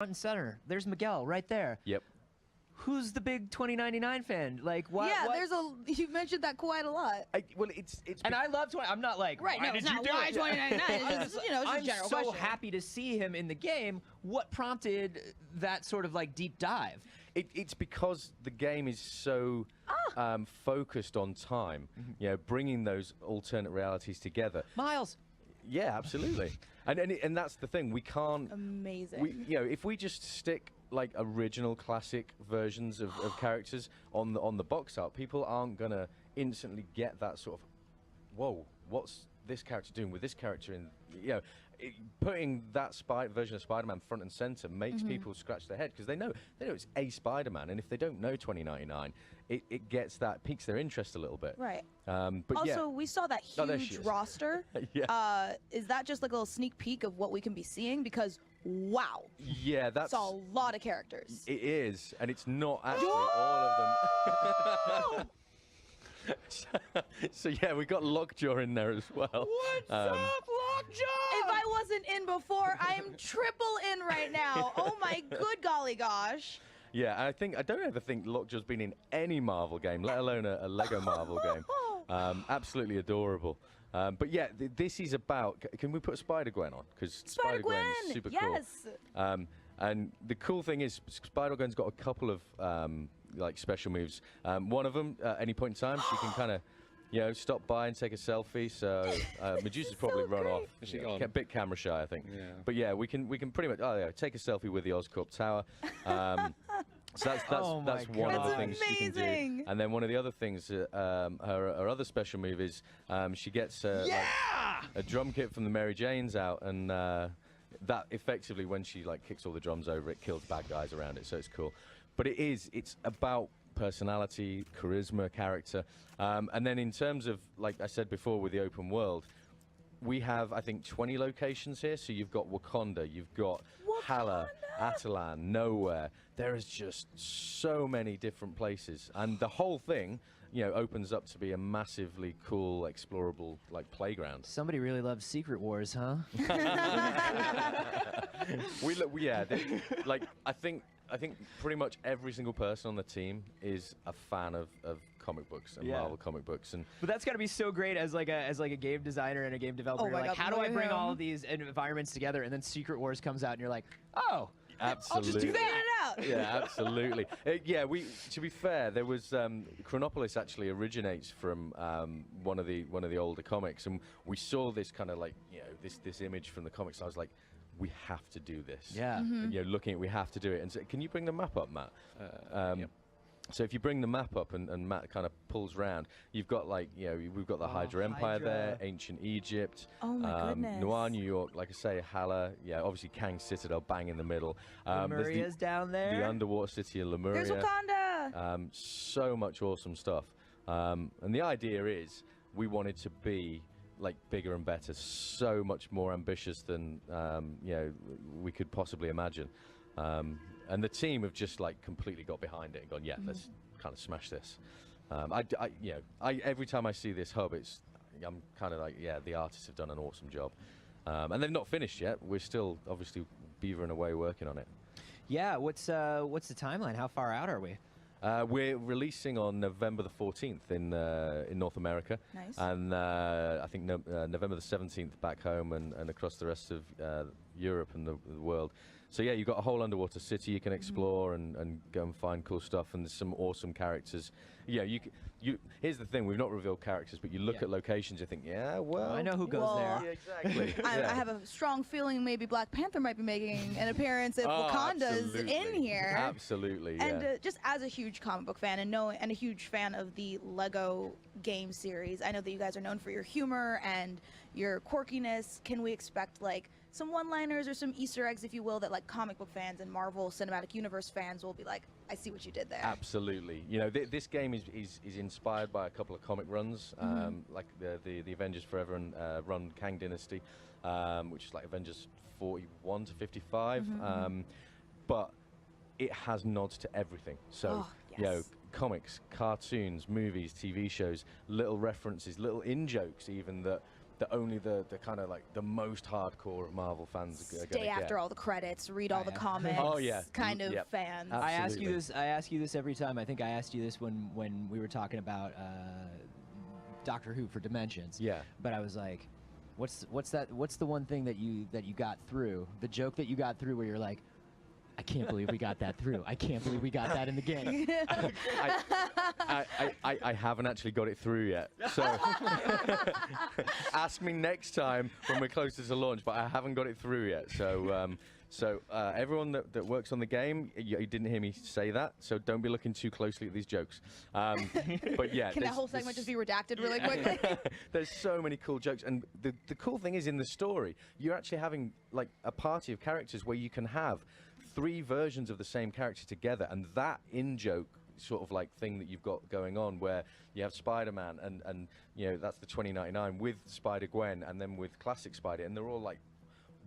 and center. There's Miguel right there. Yep. Who's the big 2099 fan? Like, what? Yeah, what? you've mentioned that quite a lot. Well, it's And I love 20. I'm not like, Right, why no, did it's you not do why it? 2099. It's just, it's just I'm a general so question. happy to see him in the game. What prompted that sort of like deep dive? It's because the game is so focused on time. You know, bringing those alternate realities together. Miles. Yeah, absolutely. and that's the thing. We can't. Amazing. If we just stick like original classic versions of characters on the box art, people aren't gonna instantly get that sort of, whoa, what's this character doing with this character in, putting that version of Spider-Man front and center makes people scratch their head because they know it's a Spider-Man, and if they don't know 2099, it piques their interest a little bit. Right. But also, we saw that huge roster. Yeah. Is that just like a little sneak peek of what we can be seeing? Because wow. Yeah, that's a lot of characters. It is, and it's not actually all of them. So yeah, we got Lockjaw in there as well. What's up, Lockjaw? If I wasn't in before, I am triple in right now. Oh my good golly gosh. Yeah, I don't ever think Lockjaw's been in any Marvel game, let alone a Lego Marvel game. Absolutely adorable. But yeah, this is about. Can we put Spider-Gwen on? Because Spider-Gwen's super yes. cool. And the cool thing is, Spider-Gwen's got a couple of like special moves. One of them, at any point in time, she can kind of, stop by and take a selfie. So Medusa's probably run off. Is she gone? A bit camera shy, I think. Yeah. But yeah, we can pretty much take a selfie with the Oscorp Tower. So that's Oh my one of the God. things she can do. Amazing. And then one of the other things, her other special move is she gets like, a drum kit from the Mary Janes out, and that effectively, when she like kicks all the drums over, it kills bad guys around it. So it's cool. But it's about personality, charisma, character, and then in terms of, like I said before, with the open world, we have, I think, 20 locations here. So you've got Wakanda, you've got Hala, Atalan, Nowhere. There is just so many different places, and the whole thing, opens up to be a massively cool, explorable, like, playground. Somebody really loves Secret Wars, huh? I think pretty much every single person on the team is a fan of comic books and Marvel comic books, and But that's got to be so great as like a game designer and a game developer. Oh You're my like, God, how do I look at bring him. all of these environments together? And then Secret Wars comes out, and you're like, oh, absolutely. I'll just do that. Yeah, absolutely. To be fair, there was Chronopolis actually originates from one of the older comics, and we saw this kind of like this image from the comics. I was like, we have to do this. Yeah. Looking at, we have to do it. And so, can you bring the map up, Matt? Yep. So if you bring the map up and Matt kind of pulls round, you've got we've got the Hydra Empire Hydra. there, ancient Egypt, Oh my goodness. Noir, New York, like I say, Hala, obviously Kang's Citadel, bang in the middle. There's Lemuria's down there. the underwater city of Lemuria. There's Wakanda. So much awesome stuff. And the idea is we wanted to be like bigger and better, so much more ambitious than we could possibly imagine. And the team have just like completely got behind it and gone, let's kind of smash this. Every time I see this hub, I'm kind of like, the artists have done an awesome job. And they've not finished yet. We're still obviously beavering away working on it. Yeah. What's the timeline? How far out are we? We're releasing on November the 14th in North America. Nice. And I think November the 17th back home and across the rest of Europe and the world. So yeah, you've got a whole underwater city you can explore and go and find cool stuff, and there's some awesome characters. Yeah, here's the thing, we've not revealed characters, but you look at locations, you think, I know who goes Well, there. Yeah, exactly. I have a strong feeling maybe Black Panther might be making an appearance if Wakanda's in absolutely. here. Absolutely, yeah. And just as a huge comic book fan and a huge fan of the Lego game series, I know that you guys are known for your humor and your quirkiness. Can we expect like some one-liners or some Easter eggs, if you will, that like comic book fans and Marvel Cinematic Universe fans will be like, I see what you did there? Absolutely. This game is inspired by a couple of comic runs, like the Avengers Forever and run Kang Dynasty, which is like Avengers 41 to 55. But it has nods to everything. So, yes. Comics, cartoons, movies, TV shows, little references, little in-jokes even that only the kind of like the most hardcore Marvel fans are Stay gonna after get. all the credits, read all the yeah. comics. Oh, yeah. Kind of Yep. fans. I ask you Absolutely. this. I ask you this every time. I think I asked you this when we were talking about Doctor Who for Dimensions. Yeah. But I was like, what's the one thing that you got through? The joke that you got through where you're like, I can't believe we got that through. I can't believe we got that in the game. I haven't actually got it through yet. So ask me next time when we're closer to launch, but I haven't got it through yet. So everyone that works on the game, you didn't hear me say that, so don't be looking too closely at these jokes. But yeah. Can that whole segment just be redacted really quickly? There's so many cool jokes, and the cool thing is in the story, you're actually having like a party of characters where you can have 3 versions of the same character together, and that in-joke sort of like thing that you've got going on where you have Spider-Man and you know, that's the 2099 with Spider-Gwen and then with classic Spider, and they're all like,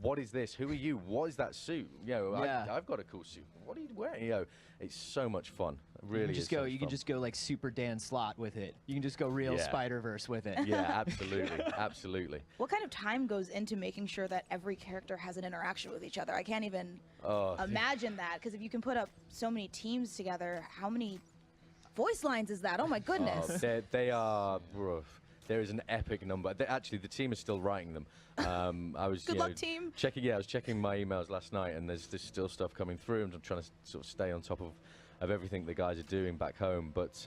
what is this? Who are you? What is that suit? You know, Yeah. I've got a cool suit. What are you wearing? You know, it's so much fun. It really You can is just so go. much You can fun. just go like Super Dan Slott with it. You can just go real Yeah. Spider-Verse with it. Yeah, absolutely, absolutely. What kind of time goes into making sure that every character has an interaction with each other? I can't even Oh, imagine that, because if you can put up so many teams together, how many voice lines is that? Oh my goodness. they are. There is an epic number. Actually, the team is still writing them. I was Good you luck, know, team. checking. Yeah, I was checking my emails last night, and there's still stuff coming through. I'm trying to sort of stay on top of everything the guys are doing back home. But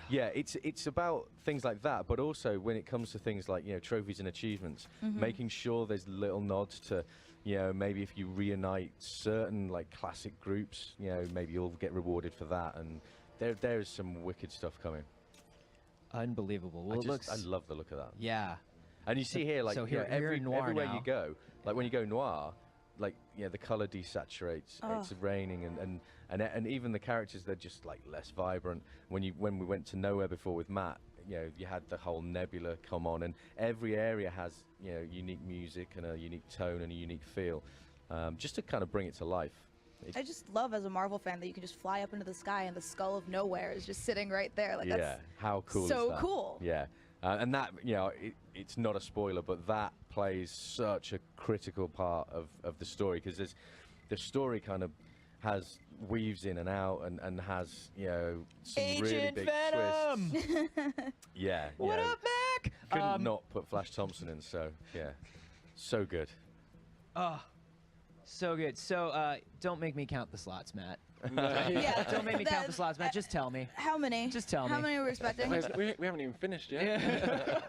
yeah, it's about things like that. But also when it comes to things like, you know, trophies and achievements, making sure there's little nods to, you know, maybe if you reunite certain like classic groups, you know, maybe you'll get rewarded for that. And there is some wicked stuff coming. Unbelievable. Well, it looks. I love the look of that. Yeah. And you see here, like, so you know, here in noir everywhere now. you go, like when you go noir, like, yeah, the color desaturates. Oh. It's raining, and even the characters, they're just like less vibrant. When we went to Nowhere before with Matt, you know, you had the whole Nebula come on, and every area has, you know, unique music and a unique tone and a unique feel, just to kind of bring it to life. I just love as a Marvel fan that you can just fly up into the sky and the skull of Nowhere is just sitting right there. Like, Yeah, that's how cool so is that? cool. Yeah, and that, you know, it's not a spoiler, but that plays such a critical part of the story, because the story kind of weaves in and out and has, you know, some really Agent big Venom! twists. Yeah. What yeah. up, Mac? Couldn't not put Flash Thompson in, so yeah, so good. Oh, so good. So don't make me count the slots, Matt. Yeah, Don't make me count the that- slots, Matt. Just tell me. How many? Just tell How me. many are we expecting? we haven't even finished yet.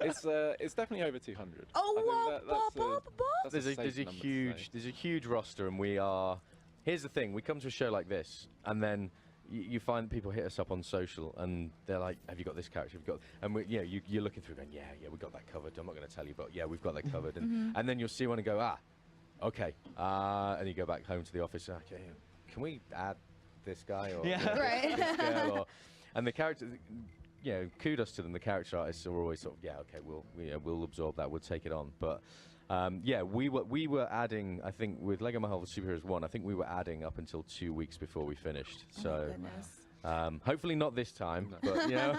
It's definitely over 200. Oh, I think whoa, that's bop, bop, bop. that's There's a safe number to say. there's a huge roster, and we are. Here's the thing: we come to a show like this, and then you find people hit us up on social, and they're like, "Have you got this character? Have you got?" And we, you know, you're looking through, going, "Yeah, we got that covered." I'm not going to tell you, but yeah, we've got that covered. And then you'll see one and go, "Ah, okay," and you go back home to the office. Okay, can we add this guy or Yeah. you know, Right. this girl or, and the character. You know, kudos to them. The character artists are always sort of, yeah, okay, we'll absorb that, we'll take it on. But yeah, we were adding, I think, with Lego Marvel Superheroes 1, I think we were adding up until 2 weeks before we finished. Oh my So goodness. hopefully not this time, but you know.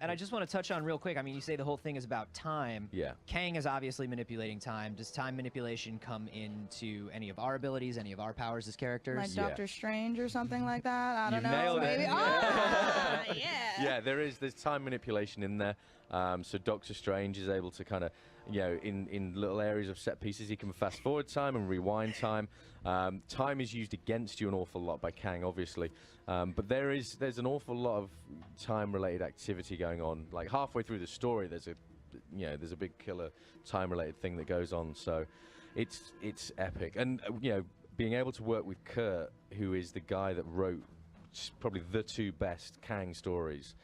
And I just want to touch on real quick. I mean, you say the whole thing is about time. Yeah. Kang is obviously manipulating time. Does time manipulation come into any of our abilities, any of our powers as characters? Like Yeah. Doctor Strange or something like that? I don't You've know. nailed it. Maybe. Yeah. Ah, yeah. Yeah, there's time manipulation in there. So Doctor Strange is able to kind of, you know, in little areas of set pieces, he can fast forward time and rewind time. Time is used against you an awful lot by Kang, obviously. But there's an awful lot of time-related activity going on. Like halfway through the story, there's a big killer time-related thing that goes on. So it's epic. And you know, being able to work with Kurt, who is the guy that wrote probably the 2 best Kang stories,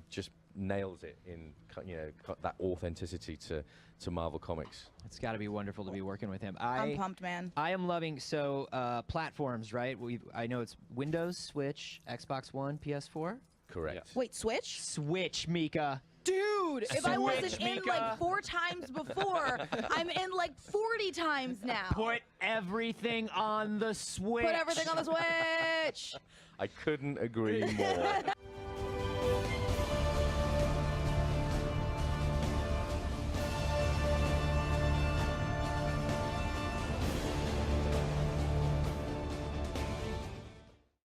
just nails it in, you know, that authenticity to Marvel Comics. It's got to be wonderful to be working with him. I'm pumped, man. I am loving platforms, right? I know it's Windows, Switch, Xbox One, PS4. Correct. Wait, Switch? Switch, Mika. Dude, if I wasn't Switch, in Mika. like 4 times before, I'm in like 40 times now. Put everything on the Switch. Put everything on the Switch. I couldn't agree more.